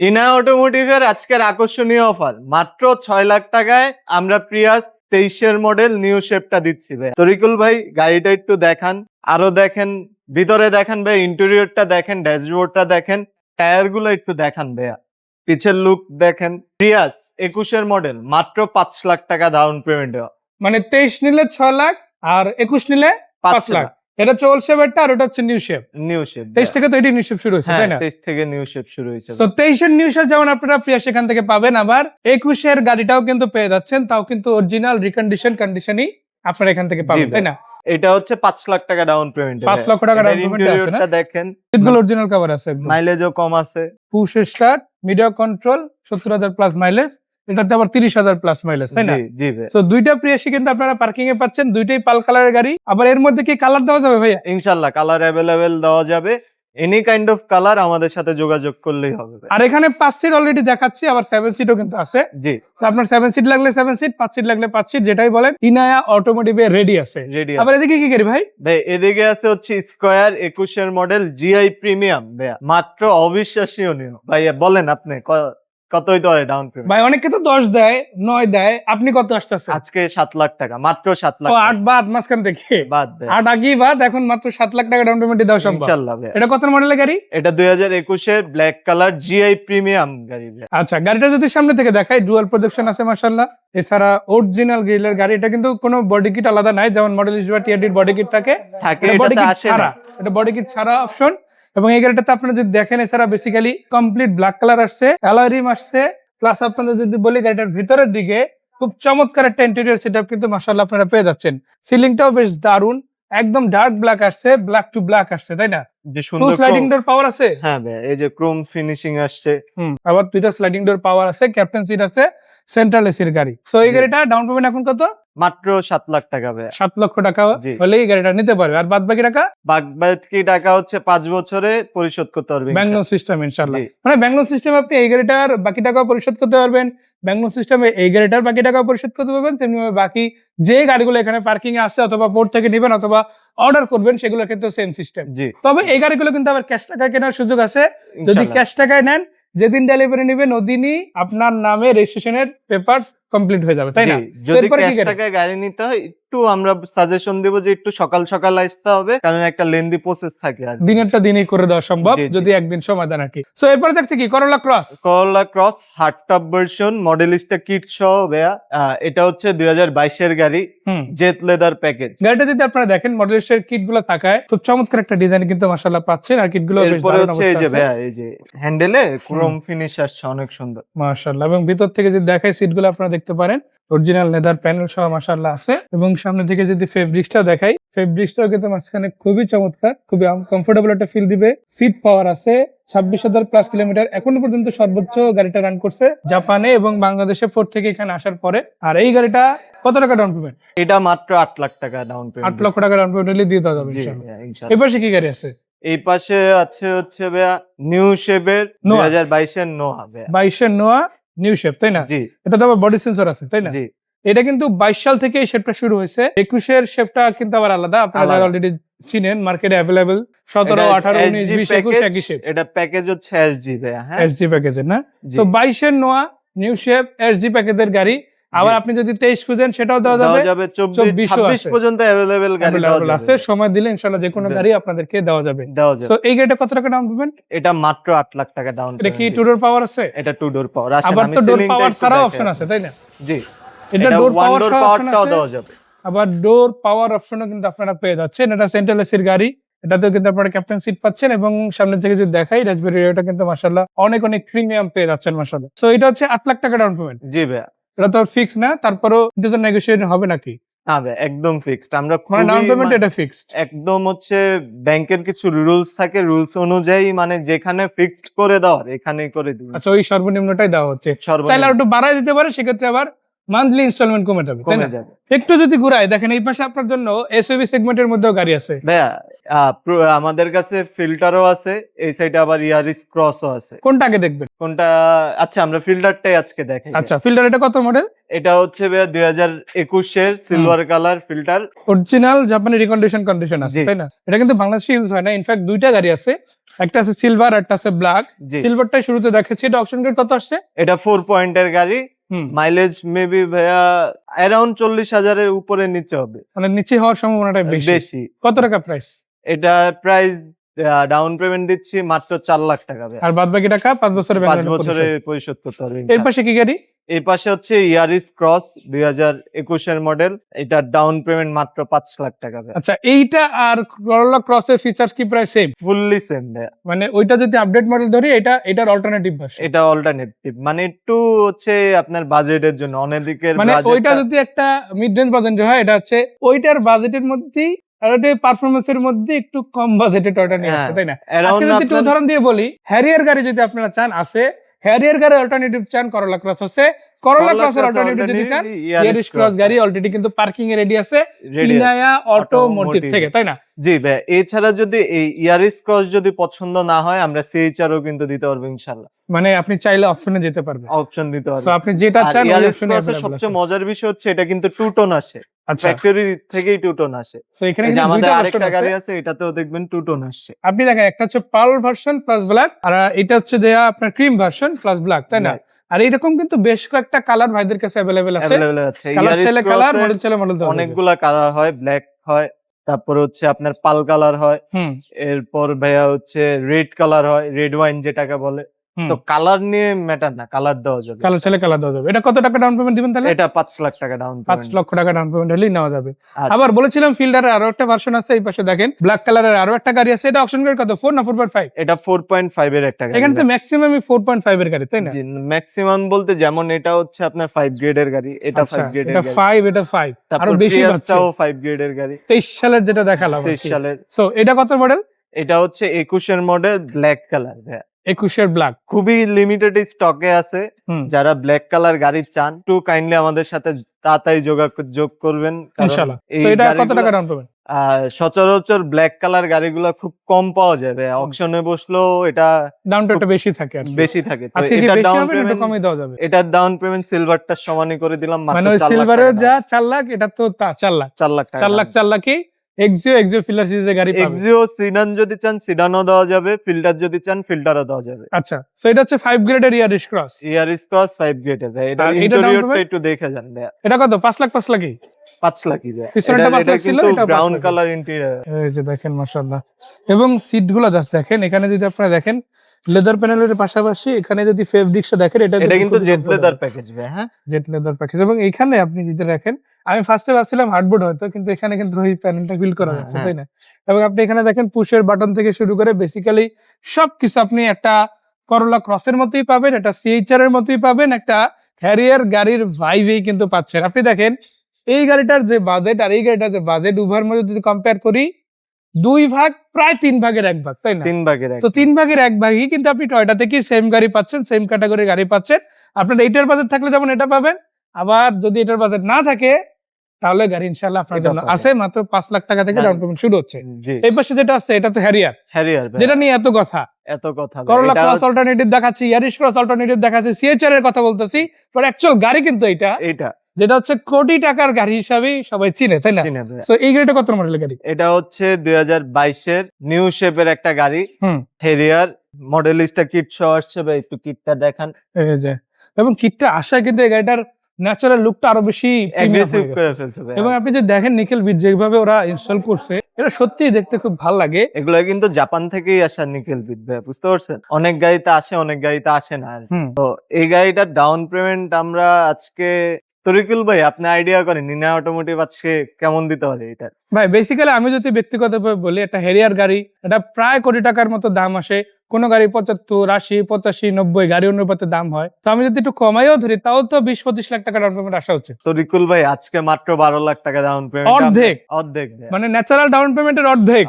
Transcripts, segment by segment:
ইনায়া অটোমোটিভের আজকের আকর্ষণীয় অফার মাত্র 6 লাখ টাকায় আমরা প্রিয়াস 23-এর মডেল নিউ শেপটা দিচ্ছি ভাই। তরিকুল ভাই গাড়িটা একটু দেখান, আরো দেখেন, ভিতরে দেখেন ভাই, ইন্টেরিয়রটা দেখেন, ড্যাশবোর্ডটা দেখেন, টায়ার গুলো একটু দেখান ভাইয়া, পিছের লুক দেখেন। প্রিয়াস 21-এর মডেল মাত্র 5 লাখ টাকা ডাউন পেমেন্ট, মানে 23 নিলে 6 লাখ আর 21 নিলে 5 লাখ। এটা হচ্ছে ওল্ড শেপেরটা আর ওটা হচ্ছে নিউ শেপ। নিউ শেপ 23 থেকে তো এটি নিউ শেপ শুরু হয়েছে, তাই না? 23 থেকে নিউ শেপ শুরু হয়েছে। সো 23 এর নিউ শেপ যেমন আপনারা প্রিয়া সেখান থেকে পাবেন, আবার 21 এর গাড়িটাও কিন্তু পেয়ে যাচ্ছেন, তাও কিন্তু অরিজিনাল কন্ডিশনই আপনারা এখান থেকে পাবেন, তাই না? এটা হচ্ছে 5 লাখ টাকা ডাউন পেমেন্ট। 5 লক্ষ টাকা ডাউন পেমেন্ট আছে না? দেখেন, সিটগুলো অরিজিনাল কভার আছে একদম। মাইলেজও কম আছে, push start, media control, 70,000 plus mileage, এটাতে আবার 30,000 প্লাস মাইলেজ, তাই না? জি ভাই। সো দুইটা প্রিয়াসি কিন্তু আপনারা পার্কিং এ পাচ্ছেন, দুইটাই পাল কালারের গাড়ি। আবার এর মধ্যে কি কালার দেওয়া যাবে ভাইয়া? ইনশাআল্লাহ কালার अवेलेबल দেওয়া যাবে, এনি কাইন্ড অফ কালার আমাদের সাথে যোগাযোগ করলেই হবে ভাই। আর এখানে 5 সিট অলরেডি দেখাচ্ছি, আবার 7 সিটও কিন্তু আছে। জি, তো আপনার 7 সিট লাগলে 7 সিট, 5 সিট লাগলে 5 সিট, যেটাই বলেন ইনায়া অটোমোটিভে রেডি আছে। রেডি আবার এদিকে কি গাড়ি ভাই? ভাই এদিকে আছে হচ্ছে স্কয়ার 21-এর মডেল জিআই প্রিমিয়াম ভাইয়া, মাত্র অবিশ্বাসনীয় ভাইয়া। বলেন আপনি কতই তো ডাউন পেমেন্ট? ভাই অনেকে তো 10 দেয়, 9 দেয়, আপনি কত আসতেছে? আজকে 7 লাখ টাকা, মাত্র 7 লাখ। 8 বাদ মাঝখান থেকে বাদ ভাই, 8 আগেই বাদ, এখন মাত্র 7 লাখ টাকা ডাউন পেমেন্ট দেওয়া সম্ভব ইনশাআল্লাহ ভাই। এটা কত মডেলের গাড়ি? এটা 2021-এর ব্ল্যাক কালার জিআই প্রিমিয়াম গাড়ি ভাই। আচ্ছা, গাড়িটা যদি সামনে থেকে দেখাই, ডুয়াল প্রজেকশন আছে মাশাআল্লাহ। এছাড়া অরিজিনাল গ্রিলের গাড়ি, এটা কিন্তু কোনো বডি কিট আলাদা নাই, যেমন মডেল হিসেবে বা টিআরডির বডি কিট থাকে, এটাতে আসে না। এটা বডি কিট ছাড়া অপশন। এবং এই গাড়িটাতে আপনারা যদি দেখেন, এছাড়া বেসিক্যালি কমপ্লিট ব্ল্যাক কালার আসছে, অ্যালয় রিম আসছে, প্লাস আপনাদের যদি বলি গাড়িটার ভিতরের দিকে খুব চমৎকার একটা ইন্টেরিয়র সেটআপ কিন্তু মাশাআল্লাহ আপনারা পেয়ে যাচ্ছেন। সিলিংটাও বেশ দারুন, একদম ডার্ক ব্ল্যাক আসছে, ব্ল্যাক টু ব্ল্যাক আসছে, তাই না? যে টু সুন্দর স্লাইডিং ডোর পাওয়ার আছে। হ্যাঁ ভাই, এই যে ক্রোম ফিনিশিং আসছে। আবার দুইটা স্লাইডিং ডোর পাওয়ার আছে, ক্যাপ্টেন সিট আছে, সেন্ট্রাল এসির গাড়ি। সো এই গাড়িটা ডাউন পেমেন্ট এখন কত? মাত্র 7 লাখ টাকা ভাই। 7 লক্ষ টাকা জি। হলে এই গাড়িটা নিতে পারবে। আর বাদ বাকি টাকা বাকি টাকা হচ্ছে 5 বছরে পরিশোধ করতে পারবে ব্যাংক লোন সিস্টেম ইনশাআল্লাহ। জি। মানে ব্যাংক লোন সিস্টেম আপনি এই গাড়িটার বাকি টাকা পরিশোধ করতে পারবেন, ব্যাংক লোন সিস্টেমে এই গাড়িটার বাকি টাকা পরিশোধ করতে পারবেন, তেমনি বাকি যে গাড়িগুলো এখানে পার্কিং এ আছে অথবা পোর্ট থেকে নেবেন অথবা অর্ডার করবেন সেগুলো কিন্তু সেম সিস্টেম। জি। তবে এই গাড়িগুলো কিন্তু আবার ক্যাশ টাকায় কেনার সুযোগ আছে। যদি ইনশাআল্লাহ। ক্যাশ টাকায় নেন, যেদিন ডেলিভারি নেবেন ওদিনই আপনার নামে রেজিস্ট্রেশনের পেপারস কমপ্লিট হয়ে যাবে, তাই না? জি, যদি এরপরে কি ক্যাশ গাড়ি? টাকায় গাড়ি নিতে হয়, একটু আমরা সাজেশন দেব যে একটু সকাল সকাল আসতে হবে, কারণ একটা লেন্দি প্রসেস থাকে আর কি। দিনেরটা দিনই করে দেওয়া সম্ভব জি, জি। যদি একদিন সময় দেন আর কি। সো এরপরে দেখছি কি Corolla Cross. Corolla Cross hard top version, Modellista kit সহ ভাইয়া। এটা হচ্ছে 2022-এর গাড়ি, জেট লেদার প্যাকেজ। গাড়িটা যদি আপনারা দেখেন, মডেলিস্টের কিট গুলো থাকায় খুব চমৎকার একটা ডিজাইন কিন্তু মাশাআল্লাহ পাচ্ছেন। আর কিট গুলো বেশ এরপরে দারুণ হচ্ছে এই যে অবস্থা আছে ভাইয়া, এই যে হ্যান্ডেলে ক্রোম ফিনিশ আসছে, অনেক সুন্দর মাশাআল্লাহ। এবং ভিতর থেকে যদি দেখাই সিট গুলো আপনারা দেখতে পারেন, অরিজিনাল লেদার প্যানেল সহ মাশাআল্লাহ আছে। এবং সামনে থেকে যদি ফেব্রিক্সটা দেখাই, ফেব্রিক্সটাও কিন্তু মাঝখানে খুবই চমৎকার, খুবই কমফোর্টেবল একটা ফিল দিবে। সিট পাওয়ার আছে, 26,000 প্লাস কিলোমিটার এখনো পর্যন্ত সর্বোচ্চ গাড়িটা রান করছে জাপানে এবং বাংলাদেশে পোর্ট থেকে এখানে আসার পরে। আর এই গাড়িটা কত টাকা ডাউন পেমেন্ট? এটা মাত্র 8 লাখ টাকা ডাউন 8 পেমেন্ট। লক্ষ টাকা ডাউন পেমেন্ট দিয়ে দেওয়া যাবে জি ইনশাআল্লাহ। ভাইয়া, ইনশাআল্লাহ। এই পাশে কি গাড়ি আছে? এই পাশে আছে হচ্ছে ভাইয়া নিউ শেপের নোয়া। 2022-এর নোয়া ভাইয়া। 22 এর নোয়া নিউ শেপ, তাই না? জি এটা তো আবার বডি সেন্সর আছে, তাই না? জি। এটা কিন্তু 22 সাল থেকে এই শেপটা শুরু হয়েছে। 21 এর শেপটা কিন্তু আবার আলাদা, আপনারা আলাদা। যারা অলরেডি চিনেন, মার্কেটে अवेलेबल 17, 18, 19, 20, 21 একই শেপ। এটা প্যাকেজ হচ্ছে এসজি ভাইয়া। হ্যাঁ, এসজি প্যাকেজের না? জি। তো 22 এর নোয়া নিউ শেপ এসজি প্যাকেজের গাড়ি। আবার আপনি যদি 23 খুঁজেন সেটাও দেওয়া যাবে। 24, 26 আছে। পর্যন্ত अवेलेबल গাড়ি দেওয়া Available আছে, যাবে। সময় দিলে ইনশাআল্লাহ যে কোনো গাড়ি আপনাদেরকে দেওয়া যাবে। দেওয়া যাবে। সো এই গাড়িটা কত টাকা ডাউন পেমেন্ট? এটা মাত্র 8 লাখ টাকা ডাউন এটা কি পেমেন্ট। টু ডোর পাওয়ার আছে? এটা টু ডোর পাওয়ার। আবার তো ডোর পাওয়ার ছাড়াও অপশন আছে, তাই না? জি, এটা এটা ডোর ওয়ান পাওয়ার ডোর সহ অপশন পাওয়ারটাও আছে। দেওয়া যাবে। আবার ডোর পাওয়ার অপশনও কিন্তু আপনারা পেয়ে যাচ্ছেন। এটা সেন্ট্রাল এসির গাড়ি, এটাতেও কিন্তু আপনারা ক্যাপ্টেন সিট পাচ্ছেন। এবং সামনে থেকে যদি দেখাই, রাজবেরি এটা কিন্তু মাশাআল্লাহ অনেক অনেক প্রিমিয়াম পেয়ে যাচ্ছেন মাশাআল্লাহ। সো এটা হচ্ছে 8 লাখ টাকা ডাউন পেমেন্ট। জি ভাইয়া। এটা তো ফিক্স না, তারপরেও কিছু নেগোশিয়েশন হবে নাকি? না ভাই, একদম ফিক্সড। আমরা মানে ডাউন খুবই পেমেন্ট এটা ফিক্সড। একদম হচ্ছে ব্যাংকের কিছু রুলস থাকে, রুলস অনুযায়ী মানে যেখানে ফিক্সড করে দেওয়ার এখানেই করে দিবেন। আচ্ছা, ওই সর্বনিম্নটাই দেওয়া হচ্ছে। সর্বনিম্ন চাইলে আর একটু বাড়ায় দিতে পারে, সেক্ষেত্রে আবার মান্থলি ইনস্টলমেন্ট কমে যাবে, তাই কমে না? যাবে। একটু যদি ঘুরাই দেখেন, এই পাশে আপনার জন্য এসইউভি সেগমেন্টের মধ্যেও গাড়ি আছে ভাইয়া। আমাদের কাছে ফিল্টারও আছে, এই সাইডে আবার ইয়ারিস ক্রসও আছে। কোনটা আগে দেখবেন? কোনটা? আচ্ছা, আমরা ফিল্টারটাই আজকে দেখাই। আচ্ছা, ফিল্টার এটা কত মডেল? এটা হচ্ছে ভাইয়া 2021-এর সিলভার কালার ফিল্টার। অরিজিনাল জাপানি রিকন্ডিশন কন্ডিশন আছে, জি। তাই না? এটা কিন্তু বাংলাদেশে ইউজ হয় না। ইনফ্যাক্ট দুইটা গাড়ি আছে, একটা আছে সিলভার, একটা আছে ব্ল্যাক। জি সিলভারটা শুরুতে দেখাচ্ছি, এটা অপশন গ্রেড কত আসছে? এটা 4 পয়েন্টের গাড়ি, মাইলেজ মেবি ভাইয়া অ্যারাউন্ড 40,000-এর উপরে নিচে হবে, মানে নিচে হওয়ার সম্ভাবনাটা বেশি। বেশি। কত টাকা প্রাইস? এটা প্রাইস ডাউন পেমেন্ট দিচ্ছি মাত্র 4 লাখ টাকা ভাইয়া। আর বাদ বাকি টাকা 5 বছরের 5 ব্যাংক বছরে পরিশোধ করতে হবে এর ইনশাআল্লাহ। পাশে কি গাড়ি? এই পাশে হচ্ছে ইয়ারিস ক্রস 2021 এর মডেল, এটা ডাউন পেমেন্ট মাত্র 5 লাখ টাকা ভাইয়া। আচ্ছা, এইটা আর করোলা ক্রসের ফিচার্স কি প্রায় সেম? ফুললি সেম ভাইয়া। মানে ওইটা যদি আপডেট মডেল ধরি, এটার অল্টারনেটিভ ভার্সন। এটা অল্টারনেটিভ, মানে একটু হচ্ছে আপনার বাজেটের জন্য, অনেকের মানে বাজেটটা ওইটা যদি একটা মিড রেঞ্জ বাজেট হয়, এটা হচ্ছে ওইটার বাজেটের মধ্যেই আর ওইটা পারফরমেন্সের মধ্যে একটু কম বাজেটে টয়টা নিয়ে আসছে, তাই না? আজকে যদি একটু উদাহরণ দিয়ে বলি, হ্যারিয়ার গাড়ি যদি আপনারা চান আছে, হ্যারিয়ার গাড়ি অল্টারনেটিভ চান, করোলা ক্রস আছে, করোলা ক্রসের অল্টারনেটিভ যদি চান ইয়ারিস ক্রস গাড়ি অলরেডি কিন্তু পার্কিং এ রেডি আছে ইনায়া অটোমোটিভ থেকে, তাই না? জি ভাই। এছাড়া যদি এই ইয়ারিস ক্রস যদি পছন্দ না হয়, আমরা সিএইচআরও কিন্তু দিতে পারবো ইনশাআল্লাহ। মানে আপনি চাইলে অপশনে যেতে পারবেন, অপশন দিতে পারবো। সো আপনি যেটা চান ওই ইয়ারিস অপশনে ক্রসের সবচেয়ে মজার বিষয় হচ্ছে এটা কিন্তু টু টোন আসে, আচ্ছা। ফ্যাক্টরি থেকেই টু টোন আসে। সো এখানে এই যে কিন্তু আমাদের দুইটা আরেকটা ভার্সন গাড়ি আছে। আছে, এটাতেও দেখবেন টু টোন আসছে। আপনি দেখেন, একটা হচ্ছে পার্ল ভার্সন প্লাস ব্ল্যাক, আর এটা হচ্ছে দেয়া আপনার ক্রিম ভার্সন প্লাস ব্ল্যাক, তাই না? আর এরকম কিন্তু বেশ কয়েকটা কালার ভাইদের কাছে अवेलेबल আছে। अवेलेबल আছে। কালার ইয়ারিস চাইলে কালার, ক্রসের মডেল চাইলে মডেল দেওয়া যাবে। অনেকগুলা কালার হয়, ব্ল্যাক হয়, তারপর হচ্ছে আপনার পাল কালার হয়, এরপর ভাইয়া হচ্ছে রেড কালার হয়, রেড ওয়াইন যেটাকে বলে। তো কালার নিয়ে ম্যাটার না, কালার দেওয়া যাবে। কালার চাইলে কালার দেওয়া যাবে। এটা কত টাকা ডাউন পেমেন্ট দিবেন তাহলে? এটা 5 লাখ টাকা ডাউন 5 পেমেন্ট। লক্ষ টাকা ডাউন পেমেন্ট হলেই নেওয়া যাবে। আচ্ছা। আবার বলেছিলাম ফিল্ডারের আরো একটা ভার্সন আছে, এই পাশে দেখেন ব্ল্যাক কালারের আরো একটা গাড়ি আছে। এটা অপশন গ্রেড কত? 4 না 4.5? এটা 4.5 এর একটা গাড়ি। এখানে তো ম্যাক্সিমামই 4.5 এর গাড়ি, তাই না? জি, ম্যাক্সিমাম বলতে যেমন এটা হচ্ছে আপনার 5 গ্রেডের গাড়ি, এটা 5 গ্রেডের এটা গাড়ি। 5, এটা 5 আরো তারপর বেশি পাচ্ছে। প্রিয়াসটাও 5 গ্রেডের গাড়ি। 23 সালের যেটা দেখালাম, 23 সালের। সো এটা কত মডেল? এটা হচ্ছে 21 এর মডেল, ব্ল্যাক কালার। 21 এর ব্ল্যাক, খুবই লিমিটেড স্টকে আছে। যারা ব্ল্যাক কালার গাড়ি চান, একটু কাইন্ডলি আমাদের সাথে তাড়াতাড়ি যোগ করবেন, ইনশাআল্লাহ। সো এটা কত টাকা ডাউন পেমেন্ট? সচরাচর ব্ল্যাক কালার গাড়িগুলো খুব কম পাওয়া যাবে, অকশনে বসলেও এটা দামটা একটু বেশি থাকে আর বেশি থাকে। তো আজকে কি এটা বেশি ডাউন হবে না একটু পেমেন্ট, কমই দেওয়া যাবে? এটার ডাউন পেমেন্ট সিলভারটার সমানই করে দিলাম মাত্র মানে ওই 4 লাখ সিলভারের টাকা। যা 4 লাখ, এটা তো 4 লাখ। 4 লাখ টাকা। 4 লাখই এক্সিও ফিল্ডার সিরিজের গাড়ি পাবেন। এক্সিও সিডান যদি চান সিডানও দেওয়া যাবে, ফিল্টার যদি চান ফিল্টারও দেওয়া যাবে। আচ্ছা, সো এটা হচ্ছে 5 গ্রেডের ইয়ারিস ক্রস। ইয়ারিস ক্রস 5 গ্রেডের ভাই। এটা আর এটা ইন্টেরিয়রটা down একটু দেখে যান ভাই। এটা কত? 5 লাখ 5 লাখই? 5 লাখই ভাই। পিছনেরটা 5 এটা লাখ ছিল, কিন্তু এটা 5 ব্রাউন লাখ। Colour interior. এই যে দেখেন মাশাআল্লাহ, এবং সিটগুলো জাস্ট দেখেন। এখানে যদি আপনারা দেখেন লেদার প্যানেলের পাশাপাশি এখানে যদি ফেব্রিক্সটা দেখেন, এটা কিন্তু জেট লেদার প্যাকেজ ভাই। হ্যাঁ, জেট লেদার প্যাকেজ। এবং এখানে আপনি যদি দেখেন, আমি ফার্স্টে ভাবছিলাম হার্ডবোর্ড হয়তো, কিন্তু এখানে কিন্তু ওই প্যানেলটা ফিল করা যাচ্ছে, তাই না? এবং আপনি এখানে দেখেন পুশের বাটন থেকে শুরু করে বেসিক্যালি সবকিছু আপনি একটা করোলা ক্রসের মতোই পাবেন, একটা সিএইচআর এর মতোই পাবেন, একটা হ্যারিয়ার গাড়ির ভাইবেই কিন্তু পাচ্ছেন। আপনি দেখেন এই গাড়িটার যে বাজেট আর এই গাড়িটার যে বাজেট, উভয়ের মধ্যে যদি কম্পেয়ার করি, 2 ভাগ প্রায় 3 ভাগের 1 ভাগ, তাই না? 3 ভাগের 1। তো 3 ভাগের 1 ভাগই কিন্তু আপনি টয়োটা থেকে সেম গাড়ি পাচ্ছেন, সেম ক্যাটাগরির গাড়ি পাচ্ছেন। আপনার এইটার বাজেট থাকলে যেমন এটা পাবেন, আবার যদি এটার বাজেট না থাকে তাহলে গাড়ি ইনশাআল্লাহ আপনার জন্য আছে। মাত্র 5 লাখ টাকা থেকে ডাউন পেমেন্ট শুরু হচ্ছে। এই পাশে যেটা আছে এটা তো হ্যারিয়ার, যেটা নিয়ে এত কথা। করোলা ক্রস অল্টারনেটিভ দেখাচ্ছি, ইয়ারিস ক্রস অল্টারনেটিভ দেখাচ্ছি, সিএইচআর এর কথা বলতেছি, বাট অ্যাকচুয়াল গাড়ি কিন্তু এটা যেটা হচ্ছে কোটি টাকার গাড়ি হিসাবেই সবাই চিনে, তাই না? সো এই গাড়িটা কত মডেলের গাড়ি? এটা হচ্ছে 2022 এর নিউ শেপের একটা গাড়ি, হ্যারিয়ার মডেলিস্টা কিট সহ আসছে ভাই। একটু কিটটা দেখান। এই যে, এবং কিটটা আসায় কিন্তু এই গাড়িটার ন্যাচারাল লুকটা আরো বেশি অ্যাগ্রেসিভ করে ফেলছে ভাই। এবং আপনি যে দেখেন নিকেল বিট যেভাবে ওরা ইনস্টল করছে, এটা সত্যিই দেখতে খুব ভালো লাগে। এগুলো কিন্তু জাপান থেকেই আসা নিকেল বিট ভাই, বুঝতে পারছেন? অনেক গাড়িতে আসে, অনেক গাড়িতে আসে না। তো এই গাড়িটার ডাউন পেমেন্ট আমরা আজকে, তরিকুল ভাই আপনি আইডিয়া করেন ইনা অটোমোটিভ আজকে কেমন দিতে পারে এটা? ভাই বেসিক্যালি আমি যদি ব্যক্তিগতভাবে বলি, একটা হ্যারিয়ার গাড়ি এটা প্রায় কোটি টাকার মতো দাম আসে। কোন গাড়ি 75, 80, 85, 90 গাড়ি অনুপাতে দাম হয়। তো আমি যদি একটু কমাইও ধরি, তাও তো 20-25 লাখ টাকা ডাউন পেমেন্ট আসা উচিত। তো রিকুল ভাই আজকে মাত্র 12 লাখ টাকা ডাউন পেমেন্ট। অর্ধেক মানে ন্যাচারাল ডাউন পেমেন্টের অর্ধেক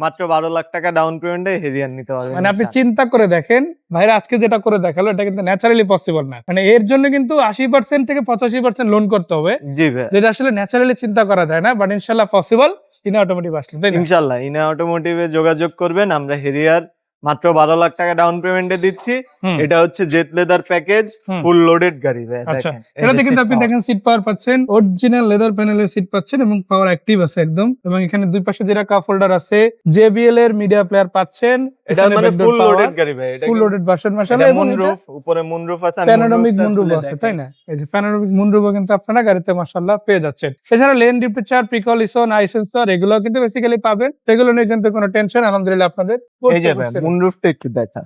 মাত্র 12 লাখ টাকা ডাউন পেমেন্টে হেরিয়ার নিতে পারবেন। মানে আপনি চিন্তা করে দেখেন ভাইরা, আজকে যেটা করে দেখালো এটা কিন্তু ন্যাচারালি পসিবল না। মানে এর জন্য কিন্তু 80% থেকে 85% লোন করতে হবে। জি ভাই, যেটা আসলে ন্যাচারালি চিন্তা করা যায় না, বাট ইনশাআল্লাহ পসিবল। ইনা অটোমোটিভ আসলে, তাই না? ইনশাআল্লাহ ইনা অটোমোটিভে যোগাযোগ করবেন। আমরা হেরিয়ার মাত্র 12 লাখ টাকা ডাউন পেমেন্টে দিচ্ছি। হুম। এটা হচ্ছে জেট লেদার প্যাকেজ, হুম। ফুল লোডেড গাড়ি ভাই। আচ্ছা, দেখেন এই এটাতে যে কিন্তু seat আপনি power। দেখেন সিট পাওয়ার পাচ্ছেন, অরিজিনাল লেদার প্যানেলের সিট পাচ্ছেন এবং পাওয়ার অ্যাক্টিভ আছে একদম, এবং এখানে দুই পাশে যেটা কাপ হোল্ডার আছে, JBL এর মিডিয়া প্লেয়ার পাচ্ছেন, এটা মানে ফুল লোডেড গাড়ি ভাই। এটা ফুল লোডেড ভার্সন এটা মাশাআল্লাহ, এবং এটা মুনরুফ, উপরে মুনরুফ আছে। আমি প্যানোরামিক মুনরুফটা মুনরুফ খুলে আছে, দেখাই। তাই না? এই যে প্যানোরামিক মুনরুফ কিন্তু আপনারা গাড়িতে মাশাআল্লাহ পেয়ে যাচ্ছেন। এছাড়া লেন ডিপারচার, প্রিকলিশন, আই সেন্সর এগুলো কিন্তু বেসিক্যালি পাবেন, এগুলো নিয়ে কিন্তু কোনো টেনশন আলহামদুলিল্লাহ আপনাদের এই যে ভাই করতে হবে না। মুনরুফটা একটু দেখা।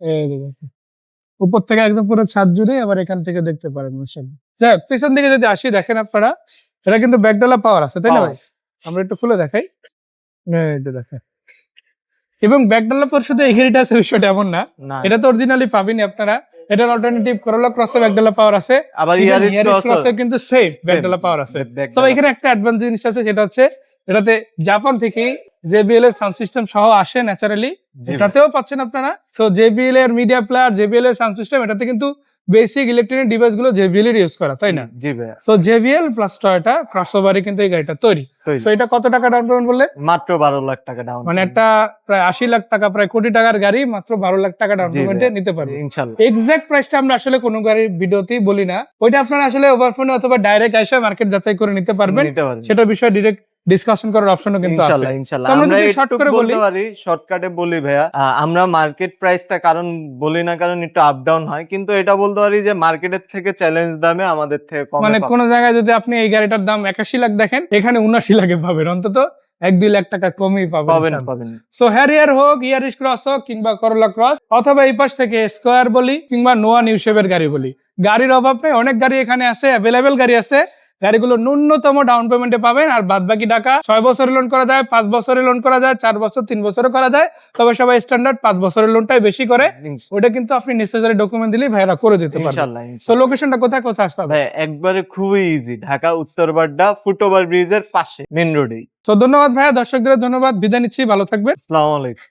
এই যে দেখেন। উপর থেকে একদম পুরো ছাদ জুড়ে, আবার এখান থেকে দেখতে পারেন মাশাআল্লাহ। যাই হোক, পিছন দিকে যদি আসি, দেখেন আপনারা এটা কিন্তু ব্যাকডালা পাওয়ার আছে, তাই না ভাই? আমরা একটু খুলে দেখাই। এই যে দেখেন, এবং ব্যাকডালা পর শুধু এই গাড়িটা আছে বিষয়টা এমন না, না, এটা তো অরিজিনালি পাবেনই আপনারা। এটার অল্টারনেটিভ করোলা ক্রসে ব্যাকডালা পাওয়ার আছে, আবার Even Yaris Yaris cross Cross এ কিন্তু সেম ব্যাকডালা পাওয়ার আছে। তবে এখানে একটা অ্যাডভান্স জিনিস আছে, সেটা হচ্ছে এটাতে জাপান থেকে JBL এর সাউন্ড সিস্টেম সহ আসে ন্যাচারালি, এটাতেও পাচ্ছেন আপনারা। সো JBL এর মিডিয়া প্লেয়ার, JBL এর সাউন্ড সিস্টেম, এটাতে কিন্তু বেসিক ইলেকট্রনিক ডিভাইস গুলো JBL এর ইউজ করা, তাই না? জি ভাই। সো JBL প্লাস টয়োটা ক্রসওভারে কিন্তু এই গাড়িটা তৈরি। সো এটা কত টাকা ডাউন পেমেন্ট বললে? মাত্র 12 লাখ টাকা ডাউন। মানে একটা প্রায় 80 লাখ টাকা, প্রায় কোটি টাকার গাড়ি মাত্র 12 লাখ টাকা ডাউন জি পেমেন্টে ভাই। নিতে পারবে। ইনশাআল্লাহ। এক্সাক্ট প্রাইসটা আমরা আসলে কোনো গাড়ির ভিডিওতেই বলি না, ওইটা আপনারা আসলে ওভারফোনে অথবা ডাইরেক্ট এসে মার্কেট যাচাই করে নিতে পারবেন। নিতে পারবেন। সেটা বিষয়ে ডিরেক্ট ডিসকাশন করার অপশনও কিন্তু আছে। ইনশাআল্লাহ, ইনশাআল্লাহ। তো আমরা আমরা যদি একটু শর্ট করে বলি, বলতে পারি, শর্টকাটে বলি ভাইয়া, আমরা মার্কেট প্রাইসটা কারণ বলি না, কারণ একটু আপ ডাউন হয়, কিন্তু এটা বলতে পারি যে মার্কেটের থেকে চ্যালেঞ্জ দামে আমাদের থেকে কমে মানে পাবেন। কোন জায়গায় যদি আপনি এই গাড়িটার দাম 81 লাখ দেখেন, এখানে 79 লাখে পাবেন, অন্তত 1-2 লাখ টাকা কমই পাবেন। পাবেন পাবেন। সো হ্যারিয়ার হোক, ইয়ারিস ক্রস হোক, কিংবা করোলা ক্রস, অথবা এই পাশ থেকে স্কয়ার বলি, কিংবা নোয়া নিউ শেপের গাড়ি বলি, গাড়ির অভাব নেই, অনেক গাড়ি এখানে আছে, অ্যাভেলেবেল গাড়ি আছে। গাড়িগুলো ন্যূনতম ডাউন পেমেন্টে পাবেন, আর বাদ বাকি টাকা 6 বছরের লোন করা যায়, 5 বছরের লোন করা যায়, 4 বছর, 3 বছরও করা যায়। তবে সবাই স্ট্যান্ডার্ড 5 বছরের লোনটাই বেশি করে, ওটা কিন্তু আপনি নেসেসারি ডকুমেন্ট দিলেই ভাইরা করে দিতে পারবেন। ইনশাআল্লাহ, সো ইনশাআল্লাহ। লোকেশনটা কোথায় কোথায় আসতে হবে? ভাই একবারে খুবই ইজি, ঢাকা উত্তরবাড্ডা ফুটওভার ব্রিজের পাশে মেইন রোডেই। সো ধন্যবাদ ভাইয়া, দর্শকদের ধন্যবাদ, বিদায় নিচ্ছি, ভালো থাকবেন। আসসালামু আলাইকুম।